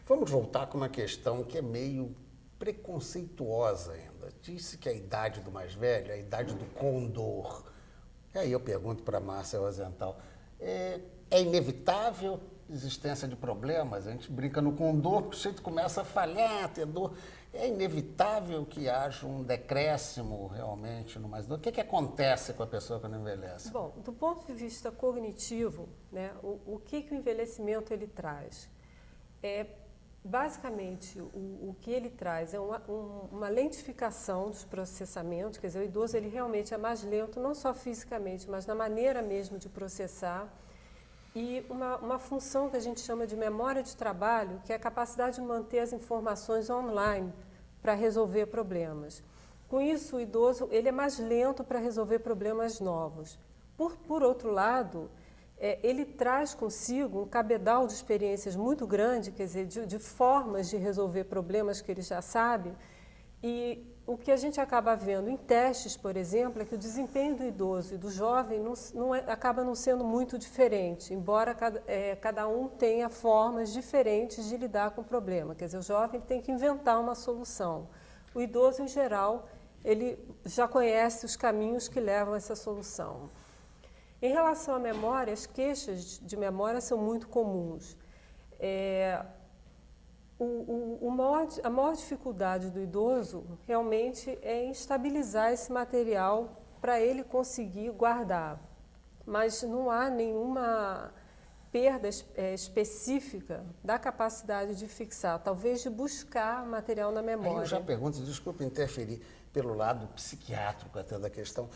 Vamos voltar com uma questão que é meio preconceituosa ainda. Disse que a idade do mais velho é a idade do condor. E aí eu pergunto para a Márcia Rosenthal, é inevitável a existência de problemas? A gente brinca no condor, porque o sujeito começa a falhar, a ter dor. É inevitável que haja um decréscimo realmente no mais dor? O que acontece com a pessoa quando envelhece? Bom, do ponto de vista cognitivo, né, o que o envelhecimento ele traz? Basicamente, o que ele traz é uma lentificação dos processamentos, quer dizer, o idoso ele realmente é mais lento, não só fisicamente, mas na maneira mesmo de processar, e uma função que a gente chama de memória de trabalho, que é a capacidade de manter as informações online para resolver problemas. Com isso, o idoso ele é mais lento para resolver problemas novos. Por outro lado, ele traz consigo um cabedal de experiências muito grande, quer dizer, de formas de resolver problemas que ele já sabe, e o que a gente acaba vendo em testes, por exemplo, é que o desempenho do idoso e do jovem acaba não sendo muito diferente, embora cada um tenha formas diferentes de lidar com o problema. Quer dizer, o jovem tem que inventar uma solução. O idoso, em geral, ele já conhece os caminhos que levam a essa solução. Em relação à memória, as queixas de memória são muito comuns. A maior dificuldade do idoso realmente é em estabilizar esse material para ele conseguir guardar. Mas não há nenhuma perda específica da capacidade de fixar, talvez de buscar material na memória. Aí eu já pergunto, desculpe interferir pelo lado psiquiátrico até da questão,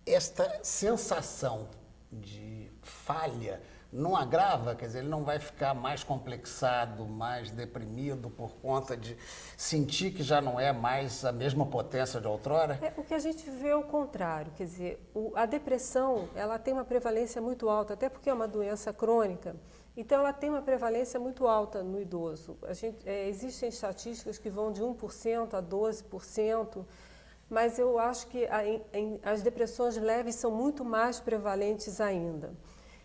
esta sensação de falha não agrava? Quer dizer, ele não vai ficar mais complexado, mais deprimido por conta de sentir que já não é mais a mesma potência de outrora? O que a gente vê é o contrário, quer dizer, a depressão ela tem uma prevalência muito alta, até porque é uma doença crônica, então ela tem uma prevalência muito alta no idoso. Existem estatísticas que vão de 1% a 12%, mas eu acho que as depressões leves são muito mais prevalentes ainda.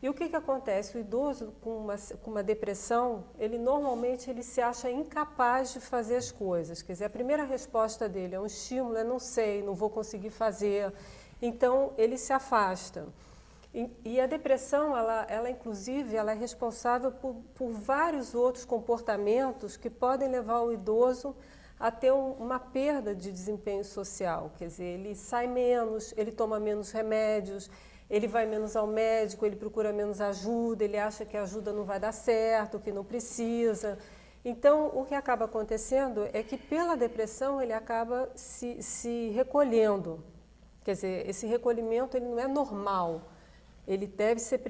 E o que acontece? O idoso com uma depressão, ele normalmente se acha incapaz de fazer as coisas. Quer dizer, a primeira resposta dele é um estímulo, não sei, não vou conseguir fazer. Então, ele se afasta. E a depressão, inclusive, ela é responsável por vários outros comportamentos que podem levar o idoso a ter uma perda de desempenho social. Quer dizer, ele sai menos, ele toma menos remédios, ele vai menos ao médico, ele procura menos ajuda, ele acha que a ajuda não vai dar certo, que não precisa. Então, o que acaba acontecendo é que pela depressão ele acaba se recolhendo. Quer dizer, esse recolhimento ele não é normal. Ele deve ser,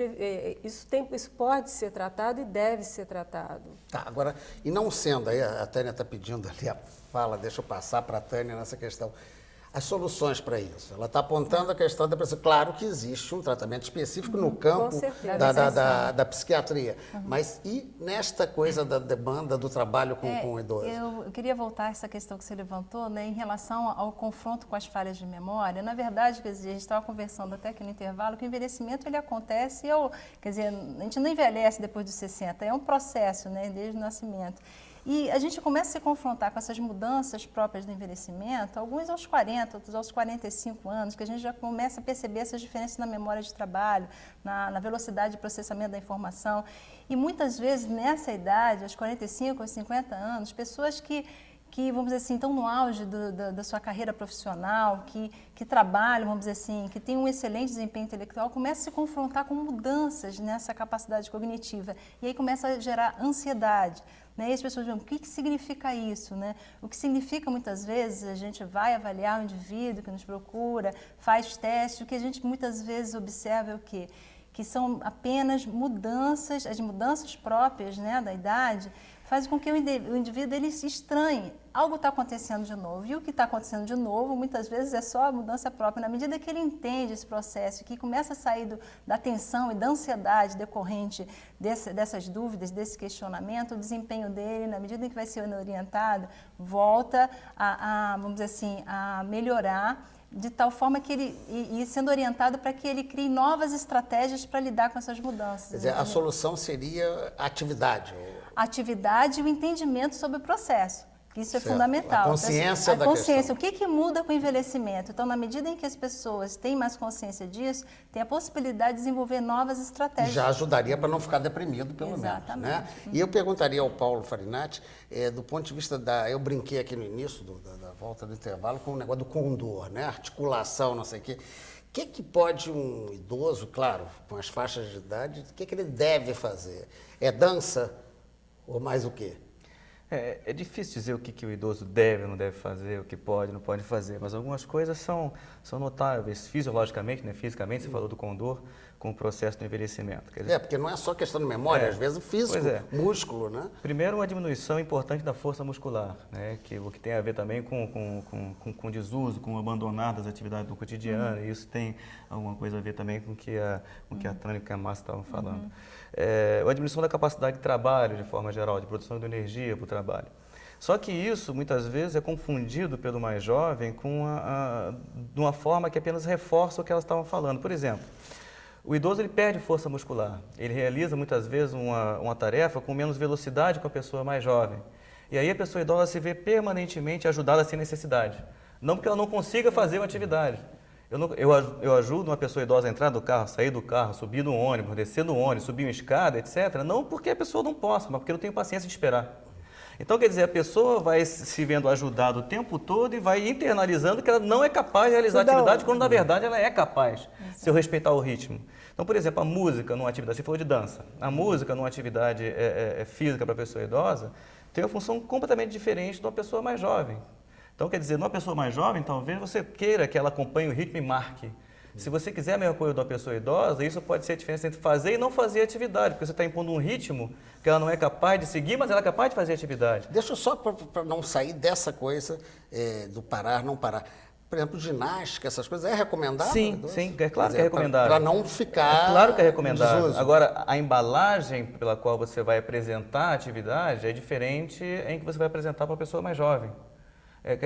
isso pode ser tratado e deve ser tratado. Tá, agora, e não sendo, aí a Tânia está pedindo ali a fala, deixa eu passar para a Tânia nessa questão. As soluções para isso. Ela está apontando a questão da depressão. Claro que existe um tratamento específico no campo da psiquiatria. Mas e nesta coisa da demanda do trabalho com o idoso? Eu queria voltar a essa questão que você levantou, né, em relação ao confronto com as falhas de memória. Na verdade, quer dizer, a gente estava conversando até aqui no intervalo que o envelhecimento ele acontece, quer dizer, a gente não envelhece depois dos 60, é um processo, né, desde o nascimento. E a gente começa a se confrontar com essas mudanças próprias do envelhecimento, alguns aos 40, outros aos 45 anos, que a gente já começa a perceber essas diferenças na memória de trabalho, na velocidade de processamento da informação. E muitas vezes, nessa idade, aos 45, aos 50 anos, pessoas que vamos dizer assim, estão no auge da sua carreira profissional, que trabalham, vamos dizer assim, que têm um excelente desempenho intelectual, começam a se confrontar com mudanças nessa capacidade cognitiva. E aí começa a gerar ansiedade. Né? E as pessoas perguntam, o que significa isso? Né? O que significa, muitas vezes, a gente vai avaliar o indivíduo que nos procura, faz testes, o que a gente muitas vezes observa é o quê? Que são apenas mudanças, as mudanças próprias, né, da idade, faz com que o indivíduo ele se estranhe. Algo está acontecendo de novo. E o que está acontecendo de novo, muitas vezes, é só a mudança própria. Na medida que ele entende esse processo, que começa a sair da tensão e da ansiedade decorrente dessas dúvidas, desse questionamento, o desempenho dele, na medida em que vai sendo orientado, volta vamos dizer assim, a melhorar, de tal forma que ele, sendo orientado para que ele crie novas estratégias para lidar com essas mudanças. Quer dizer, a solução seria a atividade. a atividade e o entendimento sobre o processo. Isso é Certo. fundamental. A consciência da consciência. questão. O que muda com o envelhecimento? Então, na medida em que as pessoas têm mais consciência disso, tem a possibilidade de desenvolver novas estratégias. Já ajudaria para não ficar deprimido, pelo Exatamente. menos. Né? E eu perguntaria ao Paulo Farinati, do ponto de vista da... Eu brinquei aqui no início da volta do intervalo com o negócio do condor, né? Articulação, não sei o quê. O que pode um idoso, claro, com as faixas de idade, o que ele deve fazer? É dança ou mais o quê? É difícil dizer o que o idoso deve ou não deve fazer, o que pode ou não pode fazer, mas algumas coisas são notáveis fisiologicamente, né? Fisicamente, você falou do condor, com o processo do envelhecimento. Quer dizer, Porque não é só questão de memória, às vezes o físico, músculo, né? Primeiro, uma diminuição importante da força muscular, né? O que tem a ver também com desuso, com o abandonar das atividades do cotidiano, e isso tem alguma coisa a ver também com o que a Tânia e a Márcia estavam falando. A diminuição da capacidade de trabalho, de forma geral, de produção de energia para o trabalho. Só que isso, muitas vezes, é confundido pelo mais jovem de uma forma que apenas reforça o que elas estavam falando. Por exemplo, o idoso ele perde força muscular, ele realiza muitas vezes uma tarefa com menos velocidade que a pessoa mais jovem. E aí a pessoa idosa se vê permanentemente ajudada sem necessidade. Não porque ela não consiga fazer uma atividade. Eu ajudo uma pessoa idosa a entrar do carro, sair do carro, subir no ônibus, descer do ônibus, subir uma escada, etc. Não porque a pessoa não possa, mas porque eu não tenho paciência de esperar. Então, quer dizer, a pessoa vai se vendo ajudada o tempo todo e vai internalizando que ela não é capaz de realizar a atividade, quando na verdade ela é capaz, se eu respeitar o ritmo. Então, por exemplo, a música numa atividade, você falou de dança, a música numa atividade física para a pessoa idosa tem uma função completamente diferente de uma pessoa mais jovem. Então, quer dizer, numa pessoa mais jovem, talvez você queira que ela acompanhe o ritmo e marque. Se você quiser a mesma coisa de uma pessoa idosa, isso pode ser a diferença entre fazer e não fazer atividade, porque você está impondo um ritmo que ela não é capaz de seguir, mas ela é capaz de fazer atividade. Deixa eu só, para não sair dessa coisa do parar, não parar. Por exemplo, ginástica, essas coisas, é recomendável? Sim, é claro que é recomendável. Para não ficar... É claro que é recomendável. desuso. Agora, a embalagem pela qual você vai apresentar a atividade é diferente em que você vai apresentar para uma pessoa mais jovem.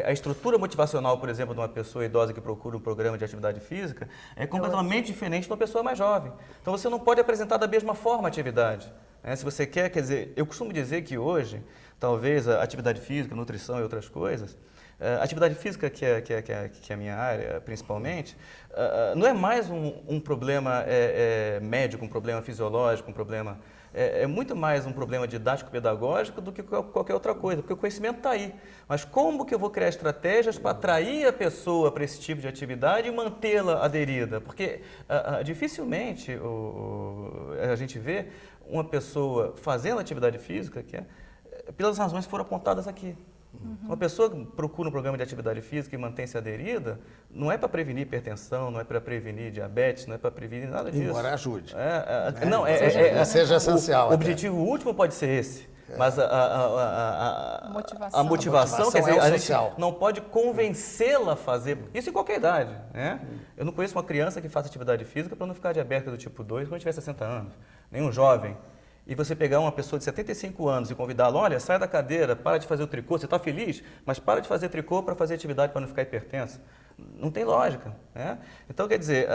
A estrutura motivacional, por exemplo, de uma pessoa idosa que procura um programa de atividade física é completamente diferente de uma pessoa mais jovem. Então, você não pode apresentar da mesma forma a atividade. Se você quer dizer, eu costumo dizer que hoje, talvez a atividade física, nutrição e outras coisas, a atividade física, que é a minha área principalmente, não é mais um problema médico, um problema fisiológico, um problema... É muito mais um problema didático-pedagógico do que qualquer outra coisa, porque o conhecimento está aí. Mas como que eu vou criar estratégias para atrair a pessoa para esse tipo de atividade e mantê-la aderida? Porque dificilmente a gente vê uma pessoa fazendo atividade física pelas razões que foram apontadas aqui. Uma pessoa que procura um programa de atividade física e mantém-se aderida, não é para prevenir hipertensão, não é para prevenir diabetes, não é para prevenir nada disso. Embora ajude. Seja essencial. O objetivo último pode ser esse. Mas a motivação, quer dizer, a gente não pode convencê-la a fazer isso em qualquer idade. Né? Eu não conheço uma criança que faça atividade física para não ficar diabética do tipo 2 quando tiver 60 anos. Nenhum jovem. E você pegar uma pessoa de 75 anos e convidá-la, olha, sai da cadeira, para de fazer o tricô, você está feliz, mas para de fazer tricô para fazer atividade para não ficar hipertenso. Não tem lógica. Né? Então, quer dizer,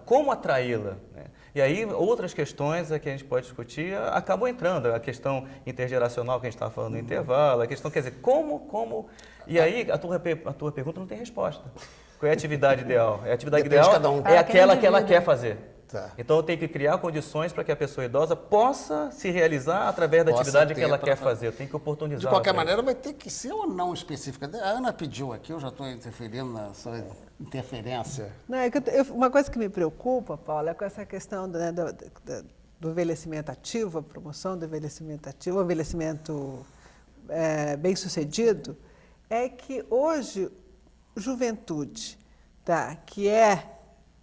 como atraí-la? Né? E aí, outras questões que a gente pode discutir acabam entrando. A questão intergeracional que a gente estava falando no intervalo, a questão, quer dizer, como... E aí, a tua pergunta não tem resposta. Qual é a atividade ideal? A atividade ideal é aquela que ela quer fazer. Tá. Então, eu tenho que criar condições para que a pessoa idosa possa se realizar através da atividade que ela quer fazer. Eu tenho que oportunizar. De qualquer maneira, vai ter que ser ou não específica. A Ana pediu aqui, eu já estou interferindo na sua interferência. Não, uma coisa que me preocupa, Paula, é com essa questão do envelhecimento ativo, a promoção do envelhecimento ativo, o envelhecimento bem-sucedido, é que hoje, juventude, que é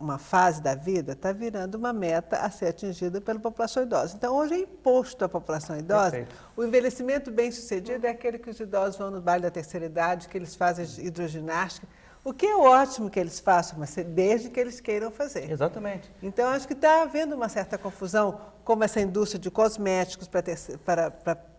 uma fase da vida, está virando uma meta a ser atingida pela população idosa. Então, hoje é imposto à população idosa. Perfeito. O envelhecimento bem-sucedido é aquele que os idosos vão no baile da terceira idade, que eles fazem hidroginástica. O que é ótimo que eles façam, mas desde que eles queiram fazer. Exatamente. Então, acho que está havendo uma certa confusão, como essa indústria de cosméticos para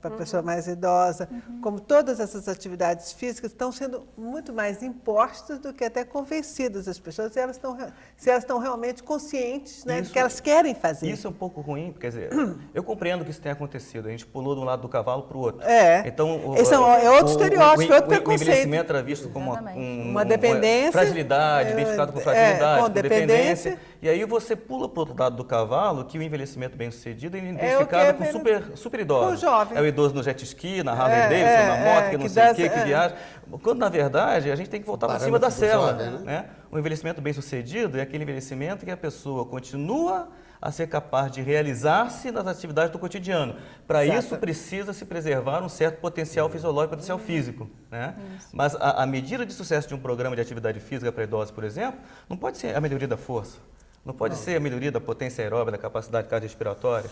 a pessoa mais idosa, como todas essas atividades físicas estão sendo muito mais impostas do que até convencidas as pessoas, se elas estão realmente conscientes, né, de que elas querem fazer. Isso é um pouco ruim, quer dizer, eu compreendo que isso tenha acontecido, a gente pulou de um lado do cavalo para o outro. Então, é outro estereótipo, outro preconceito. O envelhecimento era visto como uma dependência, fragilidade, identificado com fragilidade, com dependência. E aí você pula para o outro lado do cavalo, que o envelhecimento bem-sucedido é identificado com super idosos. O jovem. É o idoso no jet ski, na Harley Davidson, na moto, que não sei o quê, que viaja. Quando, na verdade, a gente tem que voltar para cima da cela. Né? O envelhecimento bem-sucedido é aquele envelhecimento que a pessoa continua a ser capaz de realizar-se nas atividades do cotidiano. Para isso, precisa se preservar um certo potencial fisiológico, potencial físico. Né? Mas a medida de sucesso de um programa de atividade física para idosos, por exemplo, não pode ser a melhoria da força. Não pode ser a melhoria da potência aeróbica, da capacidade cardiorrespiratória.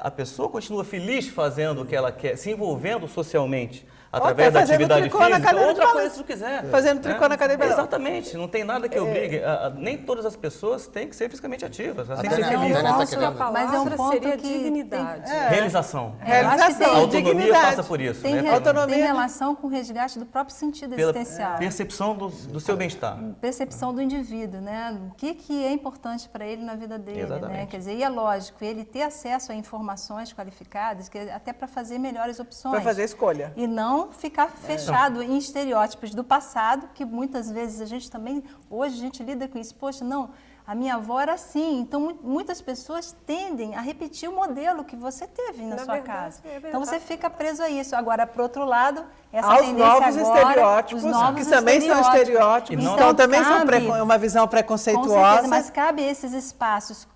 A pessoa continua feliz fazendo o que ela quer, se envolvendo socialmente através da atividade física, outra coisa se tu quiser. Fazendo tricô na academia. Exatamente, não tem nada que obrigue. Nem todas as pessoas têm que ser fisicamente ativas, elas têm que ser felizes. Mas é um ponto seria que dignidade. Realização. Realização, a autonomia dignidade. passa por isso. Tem relação com o resgate do próprio sentido existencial. Percepção do seu bem-estar. Percepção do indivíduo, né? O que é importante para ele na vida dele, Exatamente. né? Quer dizer, e é lógico, ele ter acesso a informações qualificadas, até para fazer melhores opções. Para fazer escolha. E não ficar fechado em estereótipos do passado, que muitas vezes a gente também, hoje a gente lida com isso. Poxa, não, a minha avó era assim. Então, muitas pessoas tendem a repetir o modelo que você teve na sua casa. Então, você fica preso a isso. Agora, por outro lado, essa tendência novos agora... estereótipos, que também são estereótipos. Então, também são uma visão preconceituosa. Com certeza, mas cabe esses espaços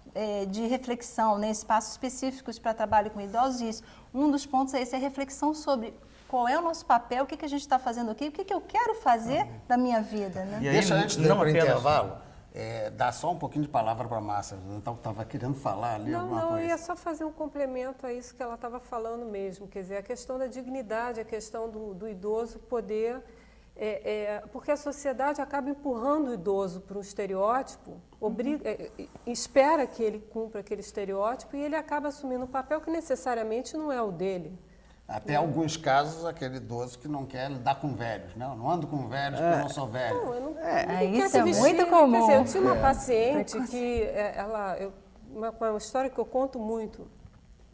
de reflexão, né, espaços específicos para trabalho com idosos, isso. Um dos pontos é esse, a reflexão sobre qual é o nosso papel, o que a gente está fazendo aqui, o que eu quero fazer da minha vida. Né? E aí, deixa antes de ir para o intervalo, dá só um pouquinho de palavra para a Márcia. Eu estava querendo falar ali alguma coisa. Não, eu ia só fazer um complemento a isso que ela estava falando mesmo. Quer dizer, a questão da dignidade, a questão do idoso poder... porque a sociedade acaba empurrando o idoso para um estereótipo, espera que ele cumpra aquele estereótipo e ele acaba assumindo um papel que necessariamente não é o dele. Até alguns casos, aquele idoso que não quer lidar com velhos. Não ando com velhos porque eu não sou velho. Não, eu não isso é muito comum. Quer dizer, eu tinha uma paciente que, uma história que eu conto muito,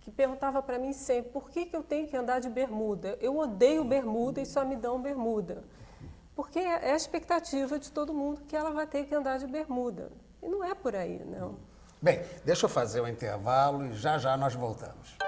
que perguntava para mim sempre, por que eu tenho que andar de bermuda? Eu odeio bermuda e só me dão bermuda. Porque é a expectativa de todo mundo que ela vai ter que andar de bermuda. E não é por aí, não. Bem, deixa eu fazer o intervalo e já nós voltamos.